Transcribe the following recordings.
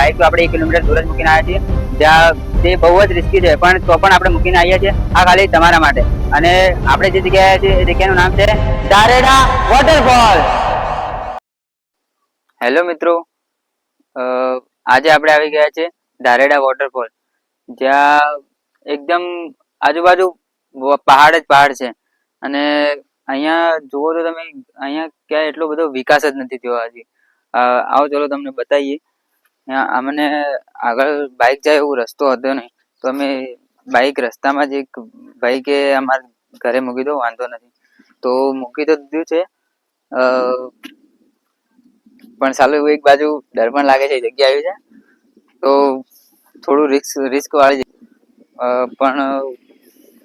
Bike તો આપણે 1 kilometre દૂર જ મૂકીને આવ્યા છીએ, જ્યાં તે બહુ જ રિસ્કી છે, પણ તો પણ આપણે મૂકીને આવ્યા છીએ આ ખાલી તમારા માટે. અને આપણે જે જગ્યાએ છે એ જગ્યાનું નામ છે ધારેડા વોટરફોલ. હેલો મિત્રો, આજે આપણે આવી ગયા છે ધારેડા વોટરફોલ, જ્યાં એકદમ આજુબાજુ પહાડ જ પહાડ છે. અને અહીંયા જુઓ તો તમે, અહીંયા ક્યાંય એટલો બધો વિકાસ જ નથી થયો હજી. આવો ચલો તમને બતાવીએ. અમને આગળ બાઇક જાય એવો રસ્તો હતો નહીં, તો અમે બાઇક રસ્તામાં જ એક ભાઈ કે અમારા ઘરે મૂકી દો, વાંધો નથી, તો મૂકી તો દીધું છે. પણ સાલું એવું એક બાજુ ડર પણ લાગે છે, જગ્યા આવી છે તો થોડું રિસ્ક વાળી પણ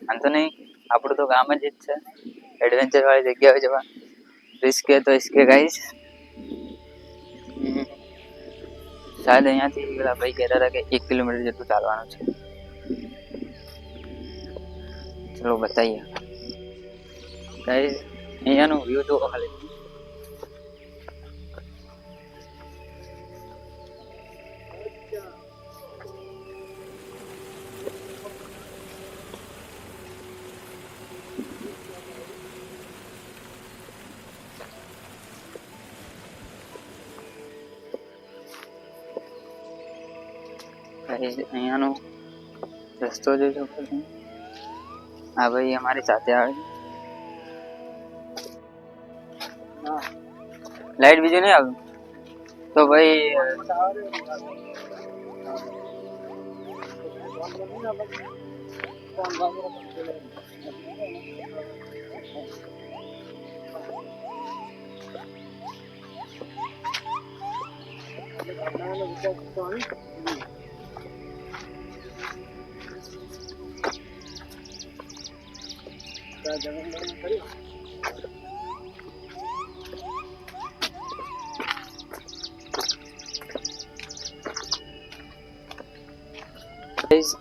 વાંધો નહીં, આપણું તો કામ જ છે એડવેન્ચર વાળી જગ્યાએ જવા. રિસ્ક તો ઇસકે ગાઈસ. શાયદ અહીંયાથી પેલા ભાઈ કહેતા હતા કે 1 કિલોમીટર જેટલું ચાલવાનું છે. ચલો બતાવીએ ગાઈસ, અહીંયાનો વ્યૂ તો ખાલી. અહીંયાનો રસ્તો જોઈ શકો છો. આ ભાઈ અમારી સાથે આવે છે. લાઈટ બીજું નહીં આવ્યું તો ભાઈ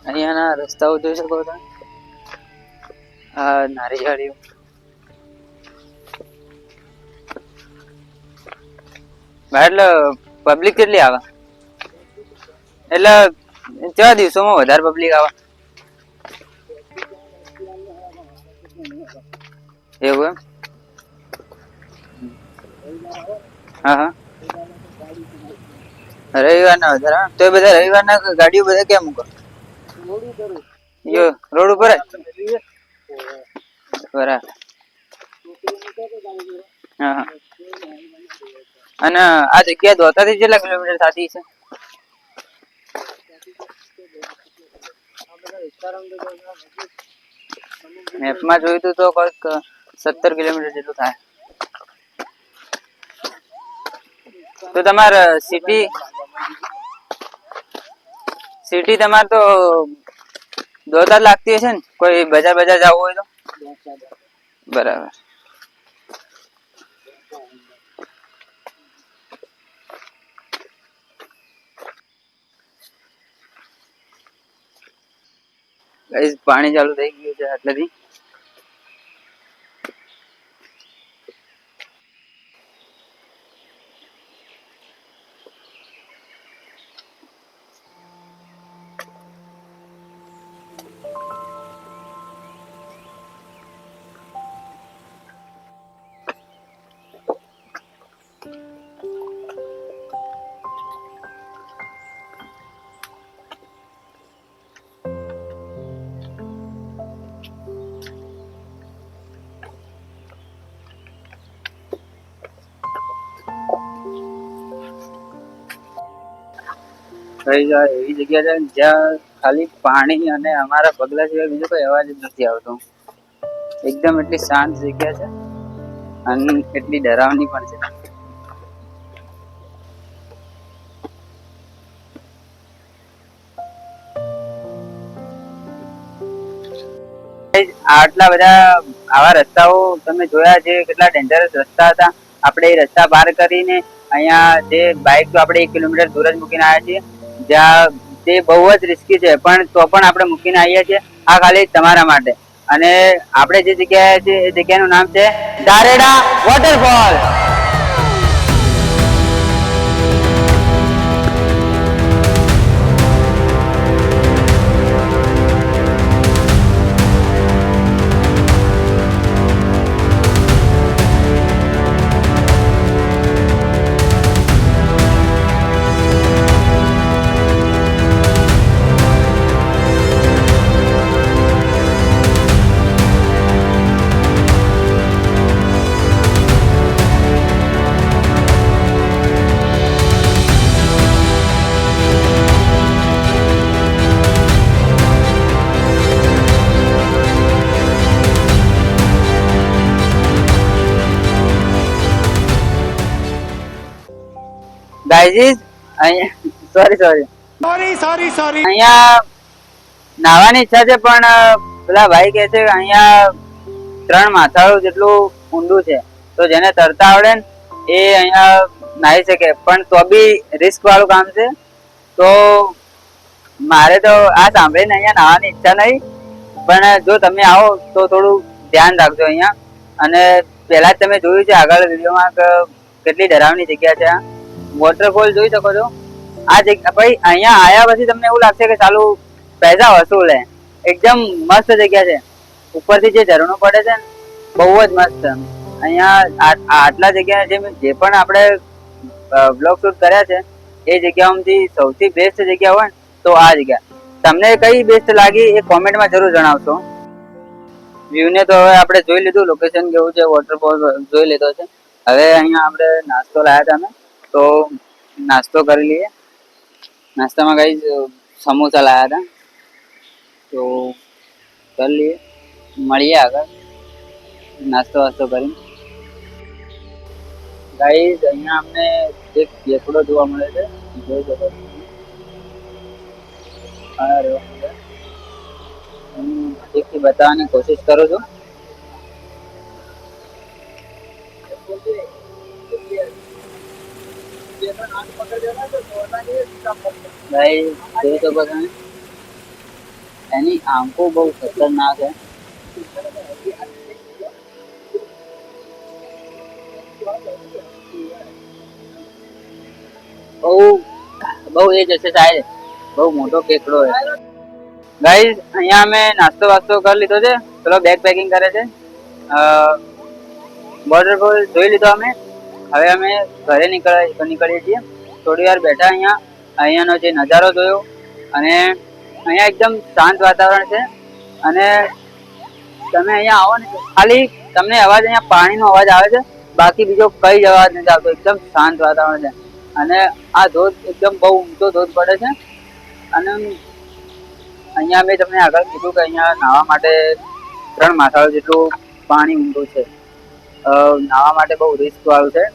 અહીંયાના રસ્તાઓ જોઈ શકો છો. આ નારિયેળીઓ, એટલે પબ્લિક કેટલી આવે, એટલે કેવા દિવસોમાં વધારે પબ્લિક આવે એવું એમ? હા હા, રવિવારના વધારે. તો એ બધા રવિવારના ગાડીઓ બધા ક્યાં મૂકો? રોડ ઉપર જ. બરાબર. હા હા. અને આ જગ્યા દોતાથી કેટલા કિલોમીટર થતી છે? મેપમાં જોયું તો કોઈક 17 કિલોમીટર જેટલું થાય. તો તમારે સિટી તમારે તો દોતા લાગતી હશે ને? કોઈ બજાર જવું હોય તો? બરાબર. પાણી ચાલુ થઈ ગયું છે આટલેથી. એવી જગ્યા છે જ્યાં ખાલી પાણી અને અમારા પગલા સિવાય બીજો કોઈ અવાજ જ નથી આવતો. એકદમ એટલી શાંત જગ્યા છે અને એટલી ડરાવની પણ છે. આટલા બધા આવા રસ્તાઓ તમે જોયા છે, કેટલા ડેન્જરસ રસ્તા હતા. આપણે એ રસ્તા પાર કરીને અહીંયા જે બાઇક તો આપણે 1 કિલોમીટર દૂર જ મૂકીને આવ્યા છીએ, જ્યાં તે બહુ જ રિસ્કી છે, પણ તો પણ આપણે મૂકીને આવ્યા છીએ આ ખાલી તમારા માટે. અને આપણે જે જગ્યાએ છે એ જગ્યાનું નામ છે ધારેડા વોટરફોલ. ગાઈઝ અહીંયા સોરી અહીંયા નાહવાની ઈચ્છા છે, પણ પેલા ભાઈ કહે છે કે અહીંયા 3 માથાળું જેટલું ઊંડું છે, તો જેને તરતા આવડે ને એ અહીંયા નાહી શકે, પણ તો બી રિસ્ક વાળું કામ છે. તો મારે તો આ સાંભળીને અહીંયા નાહવાની ઈચ્છા નહીં, પણ જો તમે આવો તો થોડું ધ્યાન રાખજો અહીંયા. અને પહેલા જ તમે જોયું છે આગળ વિડીયોમાં કે કેટલી ડરાવની જગ્યા છે. આ વોટરફોલ જોઈ શકો છો. આ જગ્યા ભાઈ અહીંયા આયા પછી તમને એવું લાગશે કે ચાલુ પૈસા વસૂલ હે. એકદમ મસ્ત જગ્યા છે. ઉપરથી જે ઝરણું પડે છે ને બહુ જ મસ્ત. અહીંયા આટલા જગ્યા જે પણ આપણે બ્લોગ શૂટ કર્યા છે એ જગ્યાઓમાંથી સૌથી બેસ્ટ જગ્યા હોય ને તો આ જગ્યા. તમને કઈ બેસ્ટ લાગી એ કોમેન્ટમાં જરૂર જણાવશો. વ્યૂ ને તો હવે આપણે જોઈ લીધું, લોકેશન કેવું છે, વોટરફોલ જોઈ લીધો છે. હવે અહીંયા આપણે નાસ્તો લાયા હતા અમે, તો નાસ્તો કરી લઈએ. નાસ્તામાં કઈ સમોસા લાયા હતા, તો કરી લઈએ. મળીએ આગળ નાસ્તો વાસ્તો કરી. ગાઈઝ અહીંયા અમને એક કેકડો જોવા મળે છે, જોઈ શકો છો. નજીકથી બતાવવાની કોશિશ કરું છું. જોઈ શકો છો એની આંખો બહુ ખતરનાક છે. બહુ એ જશે સાહેબ, બહુ મોટો કેકડો છે. ગાઈઝ અહીંયા અમે નાસ્તો વાસ્તો કરી લીધો છે. ચલો બેગ પેકિંગ કરે છે. વોટરફોલ જોઈ લીધો અમે. હવે અમે ઘરે નીકળીએ છીએ. થોડી વાર બેઠા અહીંયાનો જે નજારો જોયો, અને અહીંયા એકદમ શાંત વાતાવરણ છે. અને તમે અહીંયા આવો ને ખાલી તમને અવાજ અહીંયા પાણીનો અવાજ આવે છે, બાકી બીજો કઈ જ અવાજ નથી આવતો. એકદમ શાંત વાતાવરણ છે. અને આ ધોધ એકદમ બહુ ઊંચો ધોધ પડે છે. અને અહીંયા મેં તમને આગળ કીધું કે અહીંયા નાહવા માટે 3 માથાળું જેટલું પાણી ઊંડું છે. નાહવા માટે બહુ રિસ્ક વાળું છે.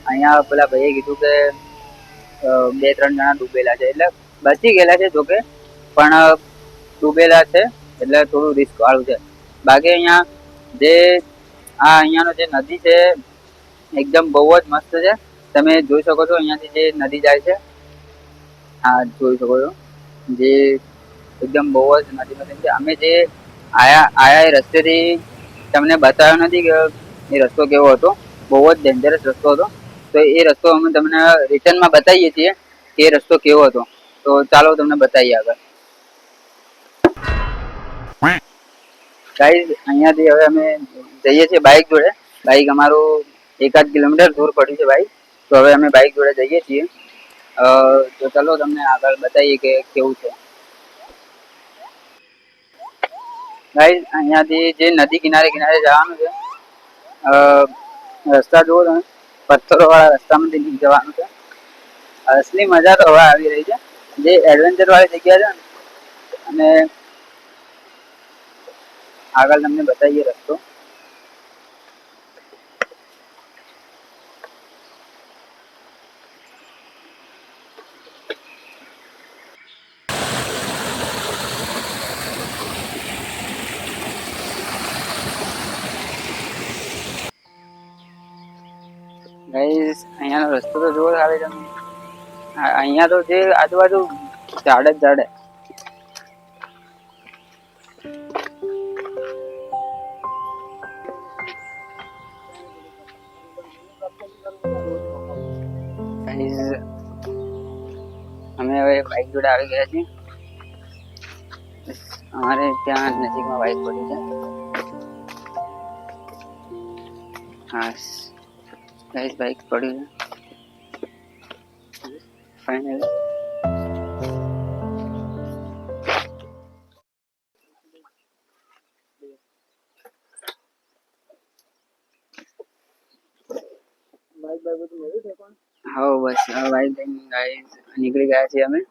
અહીંયા પેલા ભાઈએ કીધું કે 2-3 જણા ડૂબેલા છે, એટલે બચી ગયેલા છે જોકે, પણ ડૂબેલા છે એટલે થોડું રિસ્ક વાળું છે. બાકી અહીંયા અહીંયાનો જે નદી છે એકદમ બહુ જ મસ્ત છે. તમે જોઈ શકો છો અહીંયાથી જે નદી જાય છે, હા જોઈ શકો છો, જે એકદમ બહુ જ નદી છે. અમે જે આયા એ રસ્તેથી તમને બતાવ્યો નથી કે એ રસ્તો કેવો હતો. બહુ જ ડેન્જરસ રસ્તો હતો. તો એ રસ્તો અમે તમને રિટર્નમાં બતાવીએ છીએ કે એ રસ્તો કેવો હતો. તો ચાલો તમને બતાવીએ આગળ. ગાઈઝ અહીંયાથી હવે અમે જઈએ છીએ બાઇક જોડે. બાઇક અમારું 1-8 કિલોમીટર દૂર પડ્યું છે બાઇક, તો હવે અમે બાઇક જોડે જઈએ છીએ. તો ચાલો તમને આગળ બતાવીએ કે કેવું છે. ગાઈઝ અહીંયાથી જે નદી કિનારે જવાનું છે, રસ્તા જુઓ તમે, પથ્થરો વાળા રસ્તામાંથી નીકળી જવાનું છે. અસલી મજા તો હવે આવી રહી છે, જે એડવેન્ચર વાળી જગ્યા છે ને. અને આગળ તમને બતાવીએ રસ્તો. ગાઈસ અહીંયાનો રસ્તો તો જોવો આવે તમે. અહીંયા તો જે આજુબાજુ ઝાડ જ ઝાડ. અમે હવે બાઇક જોડે આવી ગયા છીએ. અમારે ત્યાં નજીકમાં બાઇક પડી છે. હા ગાઈસ બાઇક પડ્યું છે ફાઇનલી. હા બસ બાઇક લઈને ગાઈસ નીકળી ગયા છીએ અમે.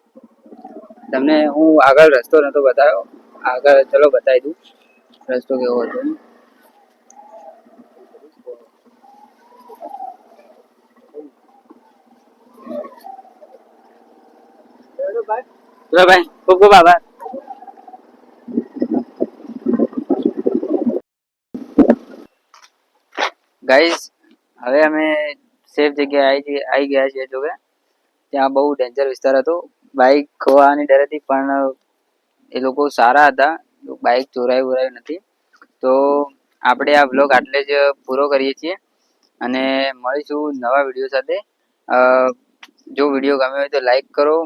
તમને હું આગળ રસ્તો નતો બતાવ્યો, આગળ ચલો બતાવી દઉં રસ્તો કેવો હતો. ચલો ભાઈ, ખૂબ ખૂબ આભાર. ગાઈઝ, હવે અમે સેફ જગ્યાએ આવી ગયા છીએ. જો કે ત્યાં બહુ ડેન્જર વિસ્તાર હતો. બાઇક ખોવાવાની ડર હતી, પણ એ લોકો સારા હતા. બાઇક ચોરાયું નથી. તો આપણે આ વ્લોગ આટલે જ પૂરો કરીએ છીએ અને મળીશું નવા વિડીયો સાથે. જો વિડીયો ગમ્યો હોય તો લાઈક કરો,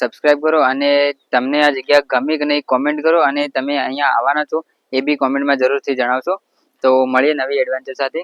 સબસ્ક્રાઈબ કરો અને તમને આ જગ્યા ગમી કે નહીં કોમેન્ટ કરો અને તમે અહીંયા આવવાના છો એ બી કોમેન્ટમાં જરૂરથી જણાવશો. તો મળીએ નવી એડવેન્ચર સાથે.